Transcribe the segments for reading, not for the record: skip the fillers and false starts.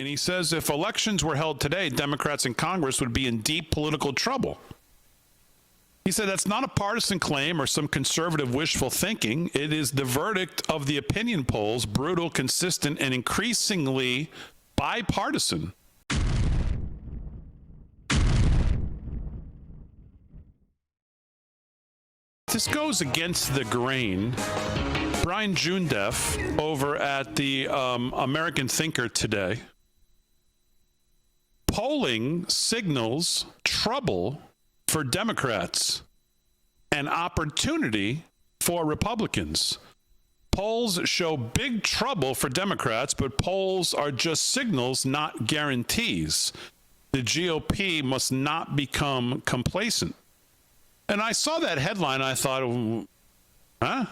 And he says if elections were held today, Democrats in Congress would be in deep political trouble. He said that's not a partisan claim or some conservative wishful thinking. It is the verdict of the opinion polls, brutal, consistent, and increasingly bipartisan. This goes against the grain. Brian Jundeff over at the American Thinker today. Polling signals trouble for Democrats and opportunity for Republicans. Polls show big trouble for Democrats, but polls are just signals, not guarantees. The GOP must not become complacent. And I saw that headline, I thought, huh?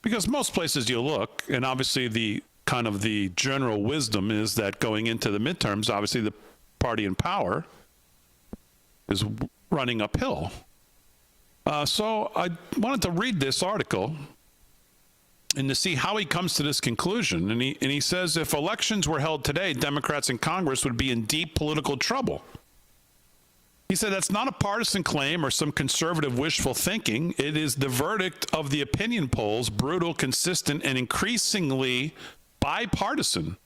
Because most places you look, and obviously the kind of the general wisdom is that going into the midterms, obviously the party in power is running uphill. So I wanted to read this article and to see how he comes to this conclusion. And he says if elections were held today, Democrats in Congress would be in deep political trouble. He said that's not a partisan claim or some conservative wishful thinking. It is the verdict of the opinion polls, brutal, consistent, and increasingly bipartisan.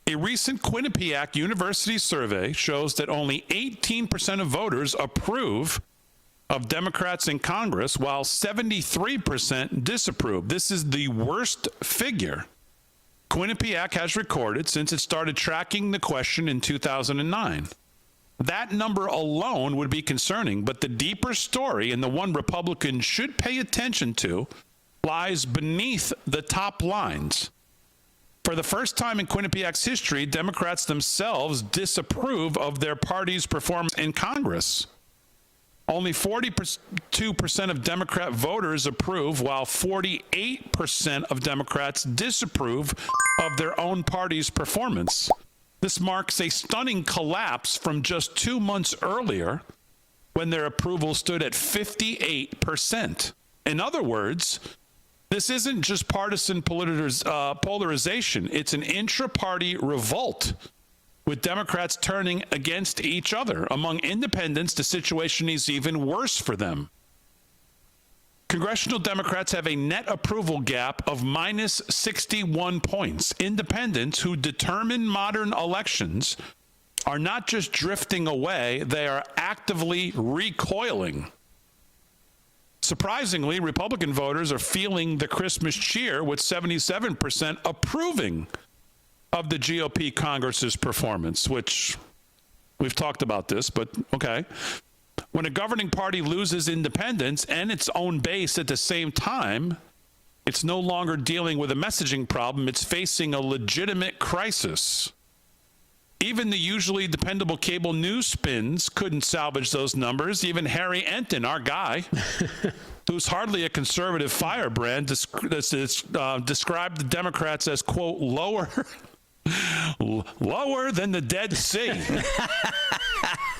A recent Quinnipiac University survey shows that only 18% of voters approve of Democrats in Congress, while 73% disapprove. This is the worst figure Quinnipiac has recorded since it started tracking the question in 2009. That number alone would be concerning, but the deeper story, and the one Republicans should pay attention to, lies beneath the top lines. For the first time in Quinnipiac's history, Democrats themselves disapprove of their party's performance in Congress. Only 42% of Democrat voters approve, while 48% of Democrats disapprove of their own party's performance. This marks a stunning collapse from just 2 months earlier, when their approval stood at 58%. In other words, this isn't just partisan polarization. It's an intra-party revolt, with Democrats turning against each other. Among independents, the situation is even worse for them. Congressional Democrats have a net approval gap of minus 61 points. Independents who determine modern elections are not just drifting away, they are actively recoiling. Surprisingly, Republican voters are feeling the Christmas cheer, with 77% approving of the GOP Congress's performance, which we've talked about this, but okay. When a governing party loses independence and its own base at the same time, it's no longer dealing with a messaging problem. It's facing a legitimate crisis. Even the usually dependable cable news spins couldn't salvage those numbers. Even Harry Enton, our guy, who's hardly a conservative firebrand, described the Democrats as, quote, lower than the Dead Sea.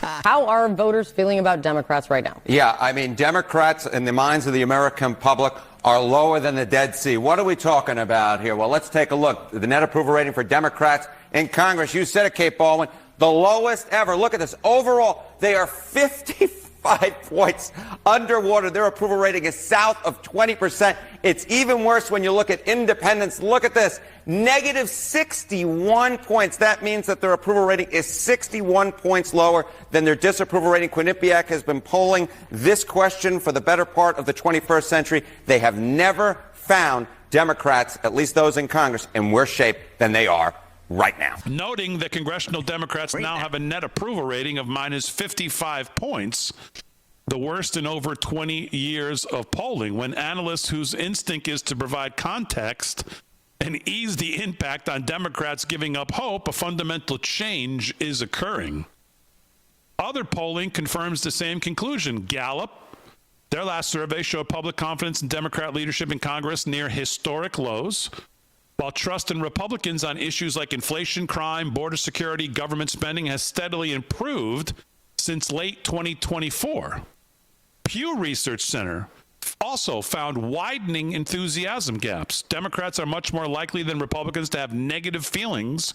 How are voters feeling about Democrats right now? Yeah, I mean, Democrats in the minds of the American public are lower than the Dead Sea. What are we talking about here? Well, let's take a look. The net approval rating for Democrats in Congress, you said it, Kate Baldwin, the lowest ever. Look at this. Overall, they are 55 points underwater. Their approval rating is south of 20%. It's even worse when you look at independents. Look at this. Negative 61 points. That means that their approval rating is 61 points lower than their disapproval rating. Quinnipiac has been polling this question for the better part of the 21st century. They have never found Democrats, at least those in Congress, in worse shape than they are right now. Noting that congressional Democrats now have a net approval rating of minus 55 points, the worst in over 20 years of polling, when analysts whose instinct is to provide context and ease the impact on Democrats giving up hope, a fundamental change is occurring. Other polling confirms the same conclusion. Gallup, their last survey showed public confidence in Democrat leadership in Congress near historic lows, while trust in Republicans on issues like inflation, crime, border security, government spending has steadily improved since late 2024. Pew Research Center also found widening enthusiasm gaps. Democrats are much more likely than Republicans to have negative feelings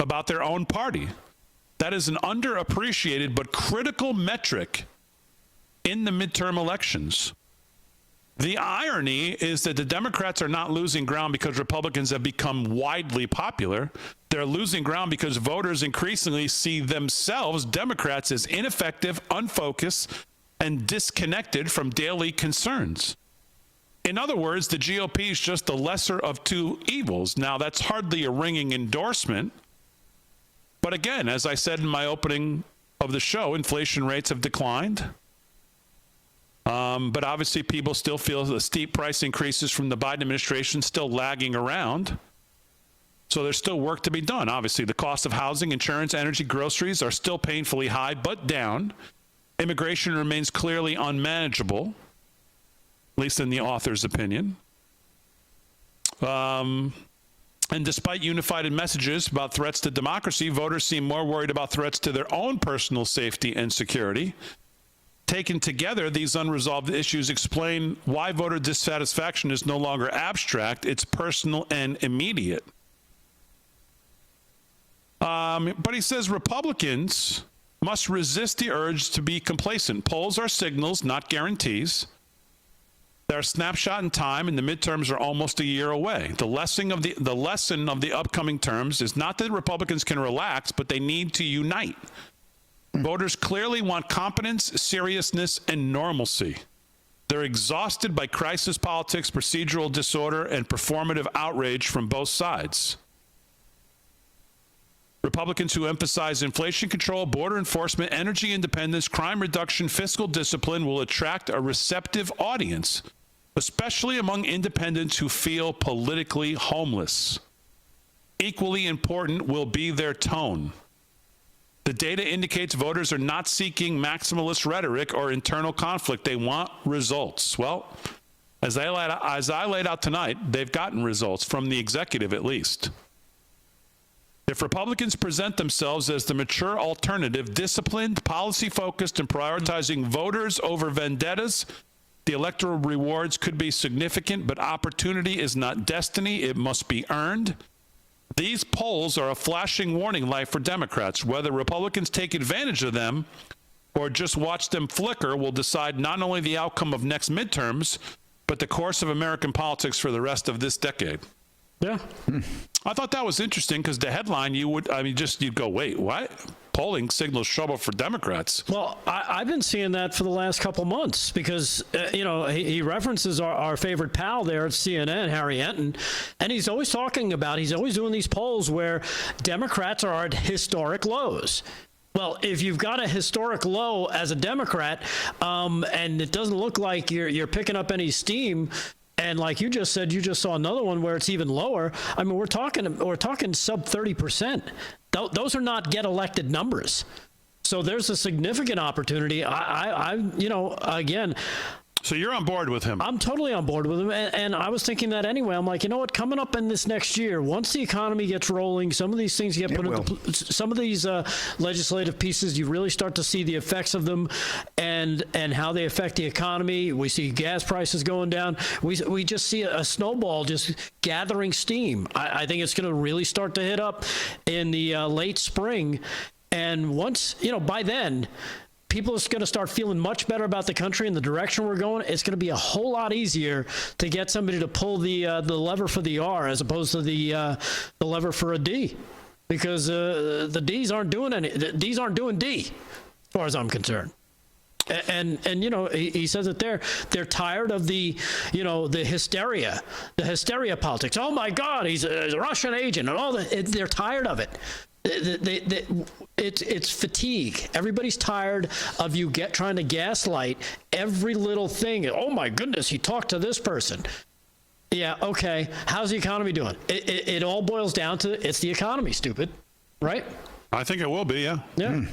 about their own party. That is an underappreciated but critical metric in the midterm elections. The irony is that the Democrats are not losing ground because Republicans have become widely popular. They're losing ground because voters increasingly see themselves, Democrats, as ineffective, unfocused, and disconnected from daily concerns. In other words, the GOP is just the lesser of two evils. Now, that's hardly a ringing endorsement. But again, as I said in my opening of the show, inflation rates have declined. But obviously, people still feel the steep price increases from the Biden administration still lagging around. So there's still work to be done. Obviously, the cost of housing, insurance, energy, groceries are still painfully high, but down. Immigration remains clearly unmanageable, at least in the author's opinion. And despite unified messages about threats to democracy, voters seem more worried about threats to their own personal safety and security. Taken together, these unresolved issues explain why voter dissatisfaction is no longer abstract, it's personal and immediate. But he says Republicans must resist the urge to be complacent. Polls are signals, not guarantees. They're a snapshot in time, and the midterms are almost a year away. The lesson of the upcoming terms is not that Republicans can relax, but they need to unite. Voters clearly want competence, seriousness, and normalcy. They're exhausted by crisis politics, procedural disorder, and performative outrage from both sides. Republicans who emphasize inflation control, border enforcement, energy independence, crime reduction, fiscal discipline will attract a receptive audience, especially among independents who feel politically homeless. Equally important will be their tone. The data indicates voters are not seeking maximalist rhetoric or internal conflict. They want results. Well, as I laid out tonight, they've gotten results from the executive at least. If Republicans present themselves as the mature alternative, disciplined, policy-focused, and prioritizing voters over vendettas, the electoral rewards could be significant, but opportunity is not destiny. It must be earned. These polls are a flashing warning light for Democrats. Whether Republicans take advantage of them or just watch them flicker will decide not only the outcome of next midterms, but the course of American politics for the rest of this decade. Yeah. I thought that was interesting because the headline, you'd go, wait, what? Polling signals trouble for Democrats. Well, I've been seeing that for the last couple months because, he references our favorite pal there at CNN, Harry Enton, and he's always doing these polls where Democrats are at historic lows. Well, if you've got a historic low as a Democrat, and it doesn't look like you're picking up any steam, and like you just said, you just saw another one where it's even lower. I mean, we're talking sub 30%. Those are not get elected numbers. So there's a significant opportunity. Again. So you're on board with him? I'm totally on board with him. And I was thinking that anyway. I'm like, you know what? Coming up in this next year, once the economy gets rolling, some of these things get put into some of these legislative pieces, you really start to see the effects of them and how they affect the economy. We see gas prices going down. We just see a snowball just gathering steam. I think it's going to really start to hit up in the late spring. And once, by then, people are going to start feeling much better about the country and the direction we're going. It's going to be a whole lot easier to get somebody to pull the lever for the R as opposed to the lever for a D, because the D's aren't doing D's aren't doing D, as far as I'm concerned. And he says that they're tired of the hysteria politics. Oh my God, he's a Russian agent and all that. They're tired of it. It's fatigue. Everybody's tired of you trying to gaslight every little thing. Oh my goodness, he talked to this person. Yeah, okay. How's the economy doing? It all boils down to it's the economy, stupid, right? I think it will be, yeah. Yeah.